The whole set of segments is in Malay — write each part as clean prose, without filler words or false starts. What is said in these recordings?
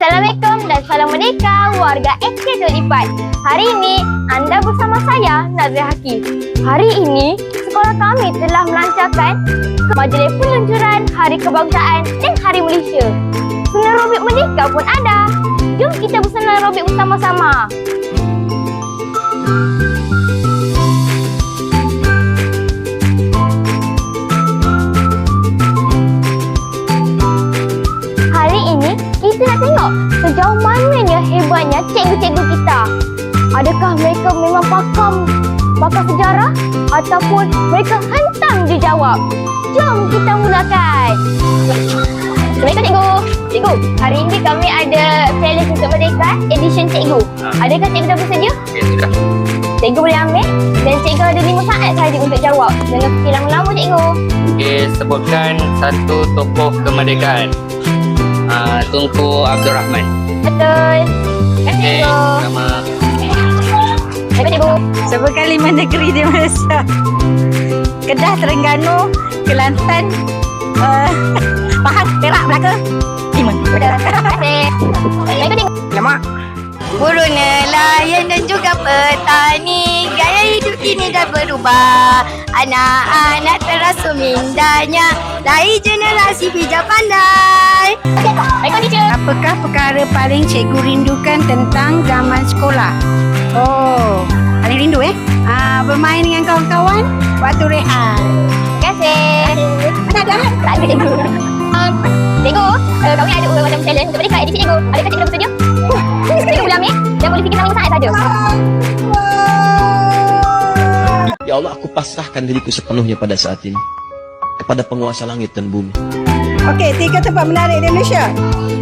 Assalamualaikum dan salam merdeka warga SK24. Hari ini anda bersama saya Nazriah Hakim. Hari ini sekolah kami telah melancarkan majlis peluncuran Hari Kebangsaan dan Hari Malaysia. Senam aerobik merdeka pun ada. Jom kita bersenam aerobik bersama-sama. Kita nak tengok sejauh mananya hebatnya cikgu-cikgu kita. Adakah mereka memang pakar sejarah ataupun mereka hantam je jawab? Jom kita mulakan. Assalamualaikum cikgu. Cikgu, hari ini kami ada challenge untuk merdeka edition cikgu. Adakah cikgu dah bersedia? Ya, sudah. Cikgu boleh ambil dan cikgu ada 5 saat sahaja untuk jawab. Jangan fikir lama-lama cikgu. Okey, sebutkan satu tokoh kemerdekaan. Tunku Abdul Rahman. Betul. Terima kasih Okey, cikgu. sama. Baik cikgu. Sebutkan 5 negeri di Malaysia. Kedah, Terengganu, Kelantan, Pahang, Perak, Melaka. 5. Betul. Terima kasih. Baik cikgu. Lemak. Buruh nelayan dan juga petani, gaya hidup kini dah berubah. Anak-anak terasa mindanya dari generasi bijak pandai. Baiklah teacher. Apakah perkara paling cikgu rindukan tentang zaman sekolah? Oh, paling rindu bermain dengan kawan-kawan waktu rehat. Terima kasih. Mana ada? Tak ada cikgu. Cikgu, kami ada macam challenge untuk merdeka edisi cikgu. Adakah cikgu dah bersedia? Cikgu boleh ambil dan boleh fikir 5 saat saja. Ya Allah, aku pasrahkan diriku sepenuhnya pada saat ini kepada penguasa langit dan bumi. Okey, 3 tempat menarik di Malaysia.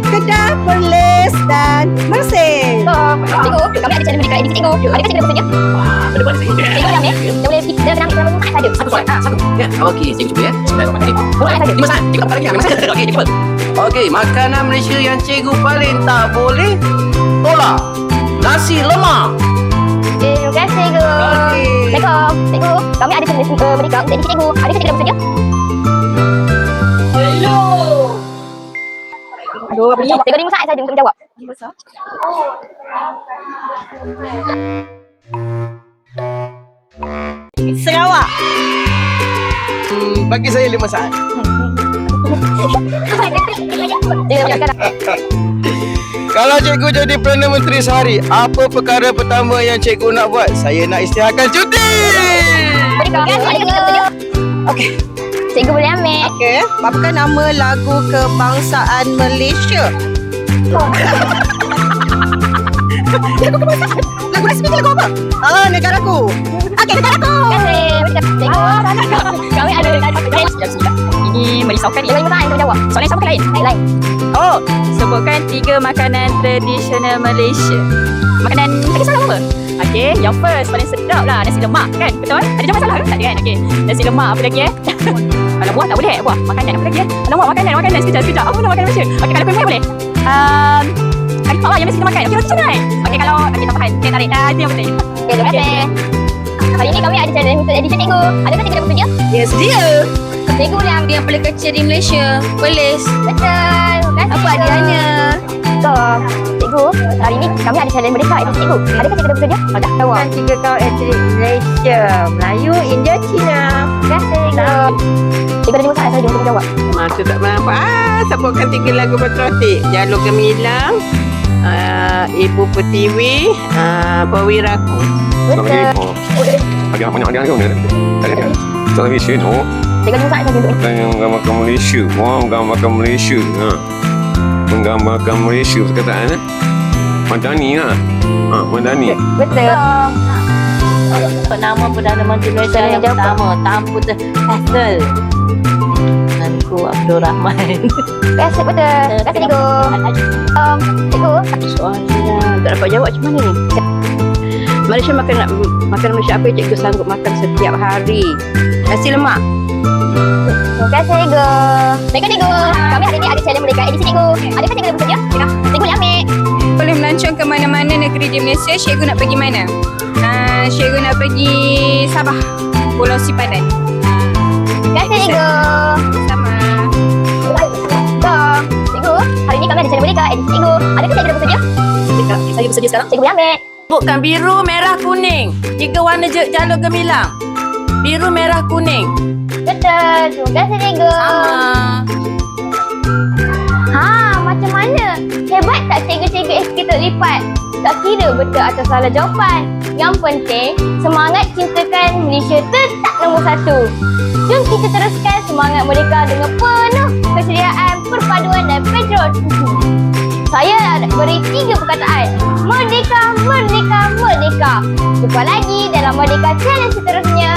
Kedah, Perlis dan Mersing. Cikgu, kami ada challenge merdeka edisi cikgu. Adakah cikgu dah bersedia? Cikgu boleh ambil dan boleh fikir dalam 5 saat saja. Satu soalan. Satu. Ya, okey, cikgu cuba ya. Bismillahirrahmanirrahim. 5 saat saja. 5 saat. Cikgu tak lagi. 5 saat. Okey, cikgu. Okey, makanan Malaysia yang cikgu paling tak boleh tolak. Nasi lemak. Terima kasih cikgu. Assalamualaikum. Cikgu, kami ada challenge merdeka untuk edisi cikgu. Adakah cikgu dah bersedia? Aduh, apa ni? Cikgu 5 saat saja untuk menjawab. Sarawak. Bagi saya 5 saat. Kalau cikgu jadi Perdana Menteri sehari, apa perkara pertama yang cikgu nak buat? Saya nak isytiharkan cuti. Okey. Cikgu boleh ambil. Okey, apakah nama lagu kebangsaan Malaysia? Lagu kebangsaan. Lagu rasmi ke lagu apa? Negaraku. Okey, negaraku. Terima kasih. Cikgu, kami ada Ini merisaukan Cikgu 5 saat untuk jawab. Soalan yang sama ke lain? Lain. Oh, sebutkan 3 makanan tradisional Malaysia. Makanan tradisional apa? Okey, yang first paling sedap lah nasi lemak kan? Betul? Ada jawab masalah ke? Tak ada kan? Okey. Nasi lemak apa lagi Kalau buah tak boleh. Buah, makanan apa lagi Alamak, makanan sekejap. Apa nama makanan Malaysia? Okey, kalau kuih boleh. Kari pop lah yang mesti kita makan. Okey, roti canai. Okey, kalau tambahan teh tarik. Itu yang penting. Okey, terima kasih. Hari ini kami ada challenge untuk edisi cikgu. Adakah cikgu dah bersedia? Ya, sedia. Cikgu boleh ambil Yang paling kecil di Malaysia. Perlis. Betul. Terima kasih. Apa hadiahnya? Betul. Cikgu, hari ini kami ada challenge merdeka edisi cikgu. Adakah cikgu dah bersedia? Dah. Jawab. 3 kaum etnik Malaysia. Melayu, India, Cina. Terima kasih, cikgu. Cikgu ada 5 saat saja untuk menjawab. Masa tak nampak. Sebutkan 3 lagu patriotik. Jalur Gemilang, Ibu Pertiwi, Perwiraku. Betul. 大家好，大家好，大家好，在那边学徒， Cikgu 5 saat saja untuk menggambarkan Malaysia, menggambarkan Malaysia, menggambarkan Malaysia perkataan Madani lah, Madani. Betul. Nama Perdana Menteri Malaysia yang pertama, Tanpa Hasil. Tunku Abdul Rahman. Terima kasih, betul. Terima kasih, cikgu. Cikgu, Soalnya tak dapat jawab macam mana ni? Malaysia makan Malaysia apa yang cikgu sanggup makan setiap hari? Nasi lemak. terima kasih, cikgu. Baiklah, cikgu. Kami hari ini ada challenge merdeka edisi cikgu. Adakah cikgu dah bersedia? Dah. Cikgu boleh ambil. Boleh melancong ke mana-mana negeri di Malaysia, cikgu nak pergi mana? Cikgu nak pergi Sabah, Pulau Sipadan. Terima kasih, cikgu. Sama. Cikgu, hari ini kami ada challenge merdeka edisi cikgu. Adakah cikgu Saya bersedia sekarang. Cikgu boleh ambil. Sebutkan biru, merah, kuning. 3 warna jalur gemilang. Biru, merah, kuning. Betul. Terima kasih cikgu. Ha, macam mana? Hebat tak cikgu-cikgu eskiter lipat? Tak kira betul atau salah jawapan. Yang penting, semangat cintakan Malaysia tetap nombor 1. Jom kita teruskan semangat mereka dengan penuh kesediaan, perpaduan dan patriotisme. Saya beri 3 perkataan. Merdeka, merdeka, merdeka. Jumpa lagi dalam Merdeka Challenge seterusnya.